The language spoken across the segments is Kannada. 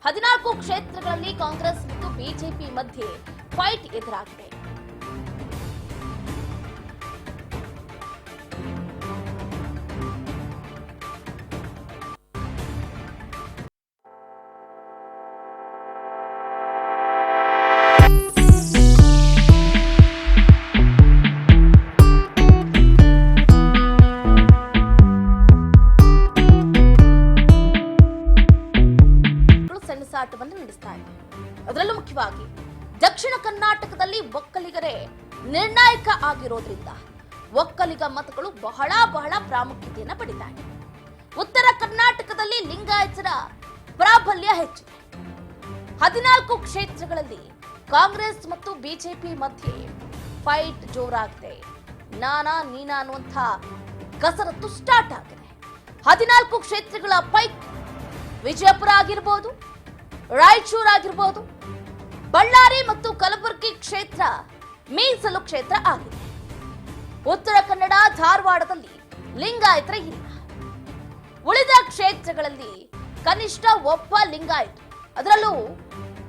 14 ಕ್ಷೇತ್ರಗಳಲ್ಲಿ ಕಾಂಗ್ರೆಸ್ ಮತ್ತು ಬಿಜೆಪಿ ಮಧ್ಯೆ ಫೈಟ್ ಎದುರಾಗಿದೆ. ಸೆಣಸಾಟವನ್ನು ನಡೆಸ್ತಾ ಇದೆ. ಅದರಲ್ಲೂ ಮುಖ್ಯವಾಗಿ ದಕ್ಷಿಣ ಕರ್ನಾಟಕದಲ್ಲಿ ಒಕ್ಕಲಿಗರೇ ನಿರ್ಣಾಯಕ ಆಗಿರೋದ್ರಿಂದ ಒಕ್ಕಲಿಗ ಮತಗಳು ಬಹಳ ಪ್ರಾಮುಖ್ಯತೆಯನ್ನು ಪಡಿತಾ ಇದೆ. ಉತ್ತರ ಕರ್ನಾಟಕದಲ್ಲಿ ಲಿಂಗಾಯತರ ಪ್ರಾಬಲ್ಯ ಹೆಚ್ಚಿದೆ. 14 ಕ್ಷೇತ್ರಗಳಲ್ಲಿ ಕಾಂಗ್ರೆಸ್ ಮತ್ತು ಬಿಜೆಪಿ ಮಧ್ಯೆ ಫೈಟ್ ಜೋರಾಗಿದೆ. ನಾನಾ ನೀನಾ ಅನ್ನುವಂಥ ಕಸರತ್ತು ಸ್ಟಾರ್ಟ್ ಆಗಿದೆ. 14 ಕ್ಷೇತ್ರಗಳ ಪೈಕಿ ವಿಜಯಪುರ ಆಗಿರಬಹುದು, ರಾಯಚೂರು ಆಗಿರಬಹುದು, ಬಳ್ಳಾರಿ ಮತ್ತು ಕಲಬುರಗಿ ಕ್ಷೇತ್ರ ಮೀಸಲು ಕ್ಷೇತ್ರ ಆಗಿದೆ. ಉತ್ತರ ಕನ್ನಡ ಧಾರವಾಡದಲ್ಲಿ ಲಿಂಗಾಯತರ ಇಲ್ಲ. ಉಳಿದ ಕ್ಷೇತ್ರಗಳಲ್ಲಿ ಕನಿಷ್ಠ ಒಬ್ಬ ಲಿಂಗಾಯತ, ಅದರಲ್ಲೂ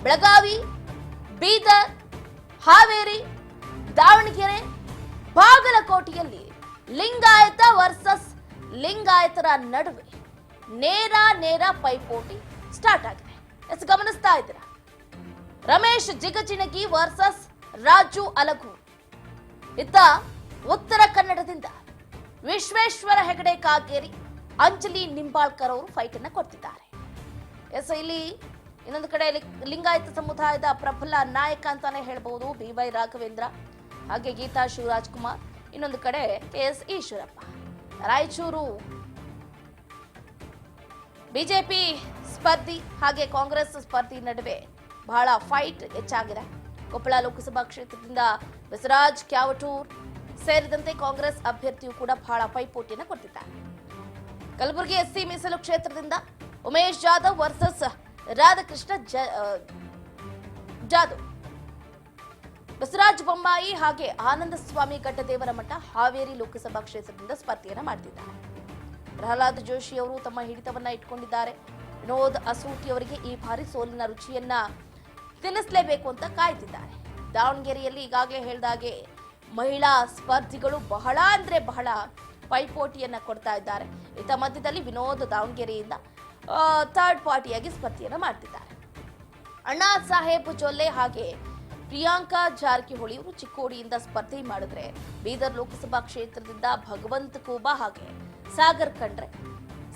ಬೆಳಗಾವಿ, ಬೀದರ್, ಹಾವೇರಿ, ದಾವಣಗೆರೆ, ಬಾಗಲಕೋಟೆಯಲ್ಲಿ ಲಿಂಗಾಯತ ವರ್ಸಸ್ ಲಿಂಗಾಯತರ ನಡುವೆ ನೇರ ಪೈಪೋಟಿ ಸ್ಟಾರ್ಟ್ ಆಗಿದೆ. ಗಮನಿಸ್ತಾ ಇದ್ದೀರಾ, ರಮೇಶ್ ಜಿಗಜಿಣಗಿ ವರ್ಸಸ್ ರಾಜು ಅಲಗೂರು. ಇತ್ತ ಉತ್ತರ ಕನ್ನಡದಿಂದ ವಿಶ್ವೇಶ್ವರ ಹೆಗಡೆ ಕಾಗೇರಿ, ಅಂಜಲಿ ನಿಂಬಾಳ್ಕರ್ ಅವರು ಫೈಟ್ ಅನ್ನ ಕೊಡ್ತಿದ್ದಾರೆ. ಇಲ್ಲಿ ಇನ್ನೊಂದು ಕಡೆ ಲಿಂಗಾಯತ ಸಮುದಾಯದ ಪ್ರಬಲ ನಾಯಕ ಅಂತಾನೆ ಹೇಳ್ಬಹುದು BY ರಾಘವೇಂದ್ರ, ಹಾಗೆ ಗೀತಾ ಶಿವರಾಜ್ ಕುಮಾರ್, ಇನ್ನೊಂದು ಕಡೆ KS ಈಶ್ವರಪ್ಪ. ರಾಯಚೂರು ಬಿಜೆಪಿ ಸ್ಪರ್ಧಿ ಹಾಗೆ ಕಾಂಗ್ರೆಸ್ ಸ್ಪರ್ಧಿ ನಡುವೆ ಬಹಳ ಫೈಟ್ ಹೆಚ್ಚಾಗಿದೆ. ಕೊಪ್ಪಳ ಲೋಕಸಭಾ ಕ್ಷೇತ್ರದಿಂದ ಬಸವರಾಜ್ ಕ್ಯಾವಟೂರ್ ಸೇರಿದಂತೆ ಕಾಂಗ್ರೆಸ್ ಅಭ್ಯರ್ಥಿಯು ಕೂಡ ಬಹಳ ಪೈಪೋಟಿಯನ್ನು ಕೊಟ್ಟಿದ್ದಾರೆ. ಕಲಬುರಗಿ SC ಮೀಸಲು ಕ್ಷೇತ್ರದಿಂದ ಉಮೇಶ್ ಜಾಧವ್ ವರ್ಸಸ್ ರಾಧಾಕೃಷ್ಣ ಜಾಧವ್. ಬಸವರಾಜ ಬೊಮ್ಮಾಯಿ ಹಾಗೆ ಆನಂದ ಸ್ವಾಮಿ ಘಟ್ಟದೇವರಮಠ ಹಾವೇರಿ ಲೋಕಸಭಾ ಕ್ಷೇತ್ರದಿಂದ ಸ್ಪರ್ಧೆಯನ್ನು ಮಾಡ್ತಿದ್ದಾರೆ. ಪ್ರಹ್ಲಾದ್ ಜೋಶಿ ಅವರು ತಮ್ಮ ಹಿಡಿತವನ್ನ ಇಟ್ಕೊಂಡಿದ್ದಾರೆ. ವಿನೋದ್ ಅಸೂಟಿ ಅವರಿಗೆ ಈ ಬಾರಿ ಸೋಲಿನ ರುಚಿಯನ್ನ ತಿನ್ನಿಸಲೇಬೇಕು ಅಂತ ಕಾಯ್ತಿದ್ದಾರೆ. ದಾವಣಗೆರೆಯಲ್ಲಿ ಈಗಾಗಲೇ ಹೇಳಿದಾಗೆ ಮಹಿಳಾ ಸ್ಪರ್ಧಿಗಳು ಬಹಳ ಪೈಪೋಟಿಯನ್ನ ಕೊಡ್ತಾ ಇದ್ದಾರೆ. ಇತ್ತ ಮಧ್ಯದಲ್ಲಿ ವಿನೋದ್ ದಾವಣಗೆರೆಯಿಂದ ಥರ್ಡ್ ಪಾರ್ಟಿಯಾಗಿ ಸ್ಪರ್ಧೆಯನ್ನ ಮಾಡ್ತಿದ್ದಾರೆ. ಅಣ್ಣಾ ಸಾಹೇಬ್ ಜೊಲ್ಲೆ ಹಾಗೆ ಪ್ರಿಯಾಂಕಾ ಜಾರಕಿಹೊಳಿ ಅವರು ಚಿಕ್ಕೋಡಿಯಿಂದ ಸ್ಪರ್ಧೆ ಮಾಡಿದ್ರೆ, ಬೀದರ್ ಲೋಕಸಭಾ ಕ್ಷೇತ್ರದಿಂದ ಭಗವಂತ ಖೂಬಾ ಹಾಗೆ ಸಾಗರ್ ಖಂಡ್ರೆ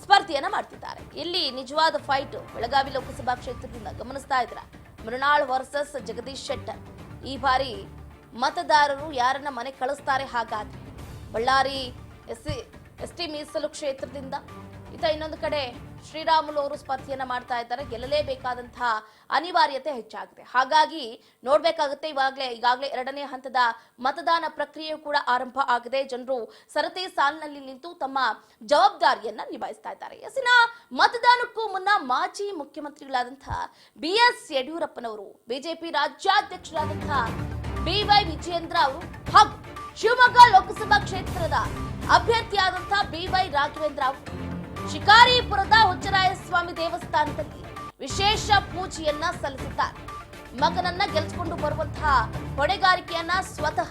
ಸ್ಪರ್ಧೆಯನ್ನ ಮಾಡ್ತಿದ್ದಾರೆ. ಇಲ್ಲಿ ನಿಜವಾದ ಫೈಟ್ ಬೆಳಗಾವಿ ಲೋಕಸಭಾ ಕ್ಷೇತ್ರದಿಂದ ಗಮನಿಸ್ತಾ ಇದ್ರ ಮೃಣಾಳ್ ವರ್ಸಸ್ ಜಗದೀಶ್ ಶೆಟ್ಟರ್. ಈ ಬಾರಿ ಮತದಾರರು ಯಾರನ್ನ ಮನೆ ಕಳಿಸ್ತಾರೆ. ಹಾಗಾದ್ರೆ ಬಳ್ಳಾರಿ ST ಮೀಸಲು ಕ್ಷೇತ್ರದಿಂದ ಇತ್ತ ಇನ್ನೊಂದು ಕಡೆ ಶ್ರೀರಾಮುಲು ಅವರು ಸ್ಪರ್ಧೆಯನ್ನ ಮಾಡ್ತಾ ಇದ್ದಾರೆ. ಗೆಲ್ಲಲೇಬೇಕಾದಂತಹ ಅನಿವಾರ್ಯತೆ ಹೆಚ್ಚಾಗಿದೆ. ಹಾಗಾಗಿ ನೋಡ್ಬೇಕಾಗುತ್ತೆ. ಈಗಾಗಲೇ 2ನೇ ಹಂತದ ಮತದಾನ ಪ್ರಕ್ರಿಯೆ ಕೂಡ ಆರಂಭ ಆಗಿದೆ. ಜನರು ಸರತಿ ಸಾಲಿನಲ್ಲಿ ನಿಂತು ತಮ್ಮ ಜವಾಬ್ದಾರಿಯನ್ನ ನಿಭಾಯಿಸ್ತಾ ಇದ್ದಾರೆ. ಎಸಿನ ಮತದಾನಕ್ಕೂ ಮುನ್ನ ಮಾಜಿ ಮುಖ್ಯಮಂತ್ರಿಗಳಾದಂತಹ BS ಯಡಿಯೂರಪ್ಪನವರು, ಬಿಜೆಪಿ ರಾಜ್ಯಾಧ್ಯಕ್ಷರಾದಂತಹ BY ವಿಜಯೇಂದ್ರ ಅವರು ಹಾಗೂ ಶಿವಮೊಗ್ಗ ಲೋಕಸಭಾ ಕ್ಷೇತ್ರದ ಅಭ್ಯರ್ಥಿಯಾದಂತಹ BY ರಾಘವೇಂದ್ರ ಅವರು ಶಿಕಾರಿಪುರದ ಹುಚ್ಚರಾಯಸ್ವಾಮಿ ದೇವಸ್ಥಾನದಲ್ಲಿ ವಿಶೇಷ ಪೂಜೆಯನ್ನ ಸಲ್ಲಿಸಿದ್ದಾರೆ. ಮಗನನ್ನ ಗೆಲ್ಲಿಸಿಕೊಂಡು ಬರುವಂತಹ ಹೊಣೆಗಾರಿಕೆಯನ್ನ ಸ್ವತಃ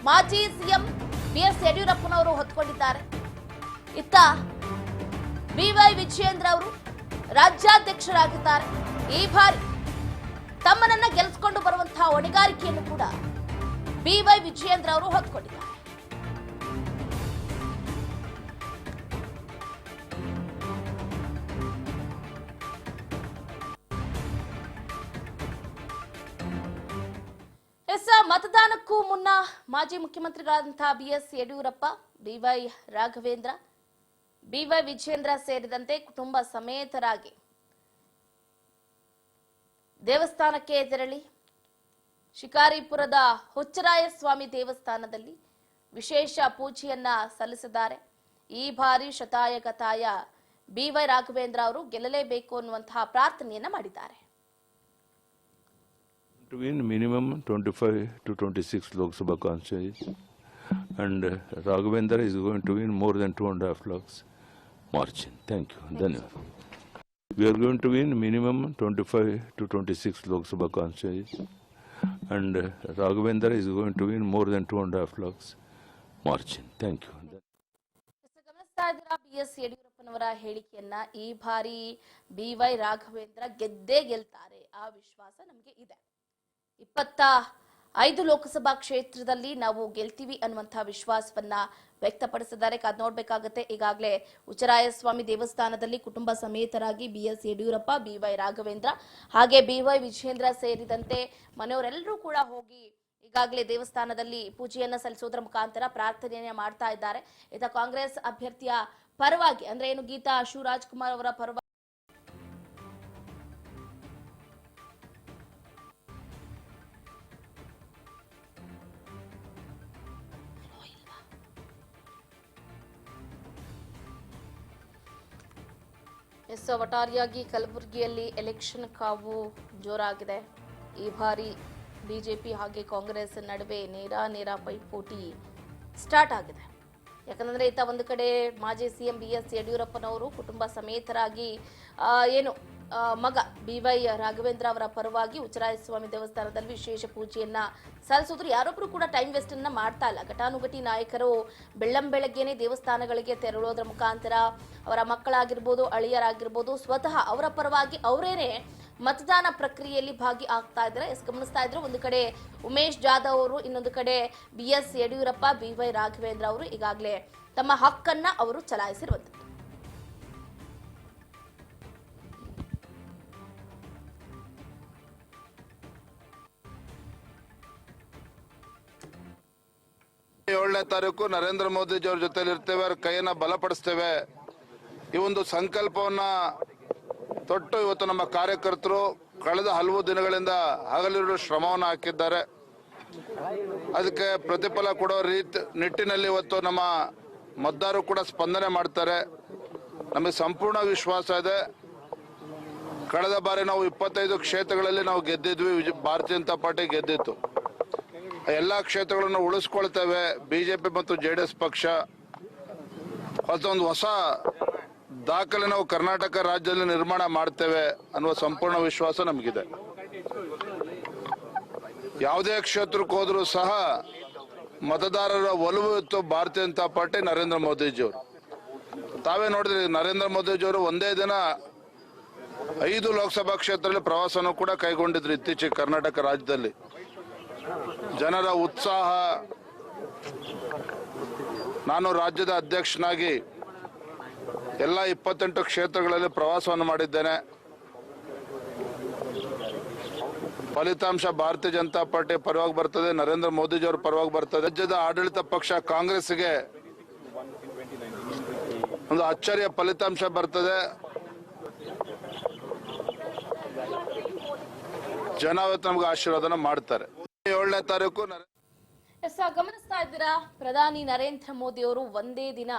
ಮಾಜಿ CM BS ಯಡಿಯೂರಪ್ಪನವರು ಹೊತ್ತುಕೊಂಡಿದ್ದಾರೆ. ಇತ್ತ BY ವಿಜಯೇಂದ್ರ ಅವರು ರಾಜ್ಯಾಧ್ಯಕ್ಷರಾಗಿದ್ದಾರೆ. ಈ ಬಾರಿ ತಮ್ಮನನ್ನ ಗೆಲ್ಲಿಸಿಕೊಂಡು ಬರುವಂತಹ ಹೊಣೆಗಾರಿಕೆಯನ್ನು ಕೂಡ BY ವಿಜಯೇಂದ್ರ ಅವರು ಹೊತ್ತುಕೊಂಡಿದ್ದಾರೆ. ಮತದಾನಕ್ಕೂ ಮುನ್ನ ಮಾಜಿ ಮುಖ್ಯಮಂತ್ರಿಗಳಾದಂತಹ BS Yediyurappa, BY Raghavendra, BY Vijayendra ಸೇರಿದಂತೆ ಕುಟುಂಬ ಸಮೇತರಾಗಿ ದೇವಸ್ಥಾನಕ್ಕೆ ತೆರಳಿ ಶಿಕಾರಿಪುರದ ಹುಚ್ಚರಾಯಸ್ವಾಮಿ ದೇವಸ್ಥಾನದಲ್ಲಿ ವಿಶೇಷ ಪೂಜೆಯನ್ನ ಸಲ್ಲಿಸಿದ್ದಾರೆ. ಈ ಬಾರಿ ಶತಾಯಗತಾಯ BY ರಾಘವೇಂದ್ರ ಅವರು ಗೆಲ್ಲಲೇಬೇಕು ಅನ್ನುವಂತಹ ಪ್ರಾರ್ಥನೆಯನ್ನ ಮಾಡಿದ್ದಾರೆ. To win minimum 25 to 26 Lok Sabha constituencies, and Raghavendra is going to win more than 2.5 lakhs margin. Thank you. Dhanyawad. We are going to win minimum 25 to 26 Lok Sabha constituencies, and Raghavendra is going to win more than 2.5 lakhs margin. Thank you. ಗಮನಿಸ್ತಾ ಇದ್ದೀರಾ BS ಯಡಿಯೂರಪ್ಪನವರ ಹೇಳಿಕೆಯನ್ನ. ಈ ಬಾರಿ BY ರಾಘವೇಂದ್ರ ಗೆದ್ದೇ ಗೆಲ್ತಾರೆ, ಆ ವಿಶ್ವಾಸ ನಮಗೆ ಇದೆ. 25 ಲೋಕಸಭಾ ಕ್ಷೇತ್ರದಲ್ಲಿ ನಾವು ಗೆಲ್ತೀವಿ ಅನ್ನುವಂತಹ ವಿಶ್ವಾಸವನ್ನ ವ್ಯಕ್ತಪಡಿಸಿದ್ದಾರೆ. ಕಾದ್ ನೋಡ್ಬೇಕಾಗತ್ತೆ. ಈಗಾಗಲೇ ಉಚ್ಚರಾಯಸ್ವಾಮಿ ದೇವಸ್ಥಾನದಲ್ಲಿ ಕುಟುಂಬ ಸಮೇತರಾಗಿ BS ಯಡಿಯೂರಪ್ಪ, BY ರಾಘವೇಂದ್ರ ಹಾಗೆ BY ವಿಜೇಂದ್ರ ಸೇರಿದಂತೆ ಮನೆಯವರೆಲ್ಲರೂ ಕೂಡ ಹೋಗಿ ಈಗಾಗಲೇ ದೇವಸ್ಥಾನದಲ್ಲಿ ಪೂಜೆಯನ್ನ ಸಲ್ಲಿಸೋದ್ರ ಮುಖಾಂತರ ಪ್ರಾರ್ಥನೆಯನ್ನ ಮಾಡ್ತಾ ಇದ್ದಾರೆ. ಇತ ಕಾಂಗ್ರೆಸ್ ಅಭ್ಯರ್ಥಿಯ ಪರವಾಗಿ ಅಂದ್ರೆ ಏನು ಗೀತಾ ಶಿವರಾಜ್ಕುಮಾರ್ ಅವರ ಪರವಾಗಿ ಒಟ್ಟಾರೆಯಾಗಿ ಕಲಬುರಗಿಯಲ್ಲಿ ಎಲೆಕ್ಷನ್ ಕಾವು ಜೋರಾಗಿದೆ. ಈ ಬಾರಿ ಬಿಜೆಪಿ ಹಾಗೆ ಕಾಂಗ್ರೆಸ್ ನಡುವೆ ನೇರ ಪೈಪೋಟಿ ಸ್ಟಾರ್ಟ್ ಆಗಿದೆ. ಯಾಕಂದ್ರೆ ಈತ ಒಂದು ಕಡೆ ಮಾಜಿ ಸಿಎಂ BS ಯಡಿಯೂರಪ್ಪನವರು ಕುಟುಂಬ ಸಮೇತರಾಗಿ ಮಗ BY ರಾಘವೇಂದ್ರ ಅವರ ಪರವಾಗಿ ಉಚ್ಚರಾಯಸ್ವಾಮಿ ದೇವಸ್ಥಾನದಲ್ಲಿ ವಿಶೇಷ ಪೂಜೆಯನ್ನ ಸಲ್ಲಿಸಿದ್ರು. ಯಾರೊಬ್ರು ಕೂಡ ಟೈಮ್ ವೇಸ್ಟ್ ಅನ್ನ ಮಾಡ್ತಾ ಇಲ್ಲ. ಘಟಾನುಘಟಿ ನಾಯಕರು ಬೆಳ್ಳಂಬೆಳಗ್ಗೆನೆ ದೇವಸ್ಥಾನಗಳಿಗೆ ತೆರಳೋದ್ರ ಮುಖಾಂತರ ಅವರ ಮಕ್ಕಳಾಗಿರ್ಬೋದು, ಅಳಿಯರಾಗಿರ್ಬೋದು, ಸ್ವತಃ ಅವರ ಪರವಾಗಿ ಅವರೇನೆ ಮತದಾನ ಪ್ರಕ್ರಿಯೆಯಲ್ಲಿ ಭಾಗಿ ಆಗ್ತಾ ಇದ್ದಾರೆ. ಗಮನಿಸ್ತಾ ಇದ್ರು, ಒಂದು ಕಡೆ ಉಮೇಶ್ ಜಾಧವ್ ಅವರು, ಇನ್ನೊಂದು ಕಡೆ BS ಯಡಿಯೂರಪ್ಪ, BY ರಾಘವೇಂದ್ರ ಅವರು ಈಗಾಗಲೇ ತಮ್ಮ ಹಕ್ಕನ್ನ ಅವರು ಚಲಾಯಿಸಿರುವಂತದ್ದು. ಏಳನೇ ತಾರೀಕು ನರೇಂದ್ರ ಮೋದಿಜಿ ಅವ್ರ ಜೊತೆಲಿ ಇರ್ತೇವೆ, ಅವ್ರ ಕೈಯನ್ನ ಬಲಪಡಿಸ್ತೇವೆ. ಈ ಒಂದು ಸಂಕಲ್ಪವನ್ನ ತೊಟ್ಟು ಇವತ್ತು ನಮ್ಮ ಕಾರ್ಯಕರ್ತರು ಕಳೆದ ಹಲವು ದಿನಗಳಿಂದ ಹಗಲಿರುಳು ಶ್ರಮವನ್ನು ಹಾಕಿದ್ದಾರೆ. ಅದಕ್ಕೆ ಪ್ರತಿಫಲ ಕೊಡೋ ನಿಟ್ಟಿನಲ್ಲಿ ಇವತ್ತು ನಮ್ಮ ಮತದಾರರು ಕೂಡ ಸ್ಪಂದನೆ ಮಾಡ್ತಾರೆ. ನಮಗೆ ಸಂಪೂರ್ಣ ವಿಶ್ವಾಸ ಇದೆ. ಕಳೆದ ಬಾರಿ ನಾವು 25 ಕ್ಷೇತ್ರಗಳಲ್ಲಿ ನಾವು ಗೆದ್ದಿದ್ವಿ. ಭಾರತೀಯ ಜನತಾ ಪಾರ್ಟಿ ಗೆದ್ದಿತ್ತು. ಎಲ್ಲ ಕ್ಷೇತ್ರಗಳನ್ನು ಉಳಿಸ್ಕೊಳ್ತೇವೆ. ಬಿಜೆಪಿ ಮತ್ತು JDS ಪಕ್ಷ ಒಂದು ಹೊಸ ದಾಖಲೆ ನಾವು ಕರ್ನಾಟಕ ರಾಜ್ಯದಲ್ಲಿ ನಿರ್ಮಾಣ ಮಾಡ್ತೇವೆ ಅನ್ನುವ ಸಂಪೂರ್ಣ ವಿಶ್ವಾಸ ನಮಗಿದೆ. ಯಾವುದೇ ಕ್ಷೇತ್ರಕ್ಕೆ ಹೋದ್ರೂ ಸಹ ಮತದಾರರ ಒಲವು ಇತ್ತು ಭಾರತೀಯ ಜನತಾ ಪಾರ್ಟಿ, ನರೇಂದ್ರ ಮೋದಿಜಿಯವರು. ತಾವೇ ನೋಡಿದ್ರಿ, ನರೇಂದ್ರ ಮೋದಿಜಿಯವರು ಒಂದೇ ದಿನ 5 ಲೋಕಸಭಾ ಕ್ಷೇತ್ರದಲ್ಲಿ ಪ್ರವಾಸನೂ ಕೂಡ ಕೈಗೊಂಡಿದ್ರು ಇತ್ತೀಚೆಗೆ ಕರ್ನಾಟಕ ರಾಜ್ಯದಲ್ಲಿ. ಜನರ ಉತ್ಸಾಹ, ನಾನು ರಾಜ್ಯದ ಅಧ್ಯಕ್ಷನಾಗಿ ಎಲ್ಲ 28 ಕ್ಷೇತ್ರಗಳಲ್ಲಿ ಪ್ರವಾಸವನ್ನು ಮಾಡಿದ್ದೇನೆ. ಫಲಿತಾಂಶ ಭಾರತೀಯ ಜನತಾ ಪಾರ್ಟಿ ಪರವಾಗಿ ಬರ್ತದೆ, ನರೇಂದ್ರ ಮೋದಿಜಿಯವರ ಪರವಾಗಿ ಬರ್ತದೆ. ರಾಜ್ಯದ ಆಡಳಿತ ಪಕ್ಷ ಕಾಂಗ್ರೆಸ್ಗೆ ಒಂದು ಅಚ್ಚರಿಯ ಫಲಿತಾಂಶ ಬರ್ತದೆ. ಜನ ನಮ್ಗೆ ಆಶೀರ್ವಾದನ ಮಾಡ್ತಾರೆ. 7ನೇ ತಾರೀಕು ಗಮನಿಸ್ತಾ ಇದ್ದೀರಾ, ಪ್ರಧಾನಿ ನರೇಂದ್ರ ಮೋದಿ ಅವರು ಒಂದೇ ದಿನ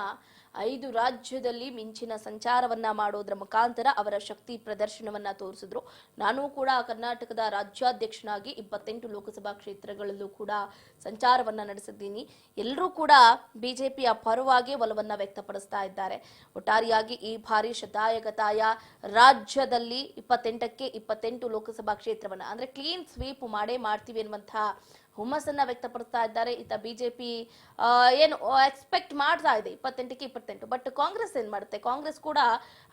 5 ರಾಜ್ಯದಲ್ಲಿ ಮಿಂಚಿನ ಸಂಚಾರವನ್ನ ಮಾಡೋದ್ರ ಮುಖಾಂತರ ಅವರ ಶಕ್ತಿ ಪ್ರದರ್ಶನವನ್ನ ತೋರಿಸಿದ್ರು. ನಾನು ಕೂಡ ಕರ್ನಾಟಕದ ರಾಜ್ಯಾಧ್ಯಕ್ಷನಾಗಿ 28 ಲೋಕಸಭಾ ಕ್ಷೇತ್ರಗಳಲ್ಲೂ ಕೂಡ ಸಂಚಾರವನ್ನ ನಡೆಸಿದ್ದೀನಿ. ಎಲ್ಲರೂ ಕೂಡ ಬಿಜೆಪಿಯ ಪರವಾಗಿ ಒಲವನ್ನ ವ್ಯಕ್ತಪಡಿಸ್ತಾ ಇದ್ದಾರೆ. ಒಟ್ಟಾರೆಯಾಗಿ ಈ ಬಾರಿ ಶತಾಯಗತಾಯ ರಾಜ್ಯದಲ್ಲಿ 28ಕ್ಕೆ 28 ಲೋಕಸಭಾ ಕ್ಷೇತ್ರವನ್ನ ಅಂದ್ರೆ ಕ್ಲೀನ್ ಸ್ವೀಪ್ ಮಾಡೇ ಮಾಡ್ತೀವಿ ಎನ್ನುವಂತಹ ಹುಮ್ಮಸ್ಸನ್ನ ವ್ಯಕ್ತಪಡಿಸ್ತಾ ಇದ್ದಾರೆ. ಇತ್ತ ಬಿಜೆಪಿ ಎಕ್ಸ್ಪೆಕ್ಟ್ ಮಾಡ್ತಾ ಇದೆ 28ಕ್ಕೆ 28. ಬಟ್ ಕಾಂಗ್ರೆಸ್ ಏನ್ ಮಾಡುತ್ತೆ? ಕಾಂಗ್ರೆಸ್ ಕೂಡ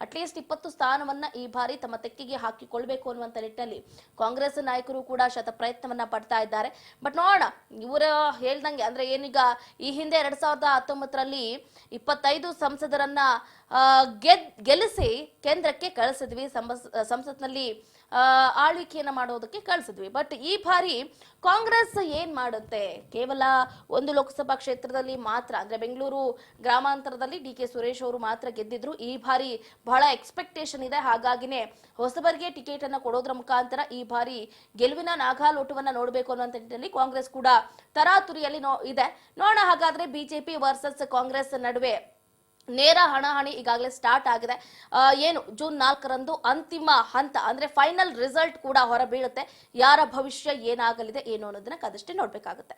ಅಟ್ಲೀಸ್ಟ್ 20 ಸ್ಥಾನವನ್ನ ಈ ಬಾರಿ ತಮ್ಮ ತೆಕ್ಕೆಗೆ ಹಾಕಿಕೊಳ್ಬೇಕು ಅನ್ನುವಂತ ನಿಟ್ಟಿನಲ್ಲಿ ಕಾಂಗ್ರೆಸ್ ನಾಯಕರು ಕೂಡ ಶತ ಪ್ರಯತ್ನವನ್ನ ಪಡ್ತಾ ಇದ್ದಾರೆ. ಬಟ್ ನೋಡೋಣ, ಇವರು ಹೇಳ್ದಂಗೆ ಅಂದ್ರೆ ಏನೀಗ ಈ ಹಿಂದೆ 2019ರಲ್ಲಿ 25 ಸಂಸದರನ್ನ ಗೆಲ್ಲಿಸಿ ಕೇಂದ್ರಕ್ಕೆ ಕಳಿಸಿದ್ವಿ, ಸಂಸತ್ನಲ್ಲಿ ಆಳ್ವಿಕೆಯನ್ನ ಮಾಡೋದಕ್ಕೆ ಕಳಿಸಿದ್ವಿ. ಬಟ್ ಈ ಬಾರಿ ಕಾಂಗ್ರೆಸ್ ಏನ್ ಮಾಡುತ್ತೆ? ಕೇವಲ 1 ಲೋಕಸಭಾ ಕ್ಷೇತ್ರದಲ್ಲಿ ಮಾತ್ರ ಅಂದ್ರೆ ಬೆಂಗಳೂರು ಗ್ರಾಮಾಂತರದಲ್ಲಿ DK ಸುರೇಶ್ ಅವರು ಮಾತ್ರ ಗೆದ್ದಿದ್ರು. ಈ ಬಾರಿ ಬಹಳ ಎಕ್ಸ್ಪೆಕ್ಟೇಷನ್ ಇದೆ. ಹಾಗಾಗಿನೇ ಹೊಸಬರಿಗೆ ಟಿಕೆಟ್ ಅನ್ನ ಕೊಡೋದ್ರ ಮುಖಾಂತರ ಈ ಬಾರಿ ಗೆಲುವಿನ ನಾಗಾಲೋಟವನ್ನ ನೋಡಬೇಕು ಅನ್ನುವಂತ ನಿಟ್ಟಿನಲ್ಲಿ ಕಾಂಗ್ರೆಸ್ ಕೂಡ ತರಾತುರಿಯಲ್ಲಿ ಇದೆ. ನೋಡೋಣ ಹಾಗಾದ್ರೆ ಬಿಜೆಪಿ ವರ್ಸಸ್ ಕಾಂಗ್ರೆಸ್ ನಡುವೆ ನೇರ ಹಣಾಹಣಿ ಈಗಾಗಲೇ ಸ್ಟಾರ್ಟ್ ಆಗಿದೆ. ಜೂನ್ 4ರಂದು ಅಂತಿಮ ಹಂತ ಅಂದ್ರೆ ಫೈನಲ್ ರಿಸಲ್ಟ್ ಕೂಡ ಹೊರಬೀಳುತ್ತೆ. ಯಾರ ಭವಿಷ್ಯ ಏನಾಗಲಿದೆ ಏನು ಅನ್ನೋದನ್ನ ಕಾದಷ್ಟೇ ನೋಡ್ಬೇಕಾಗುತ್ತೆ.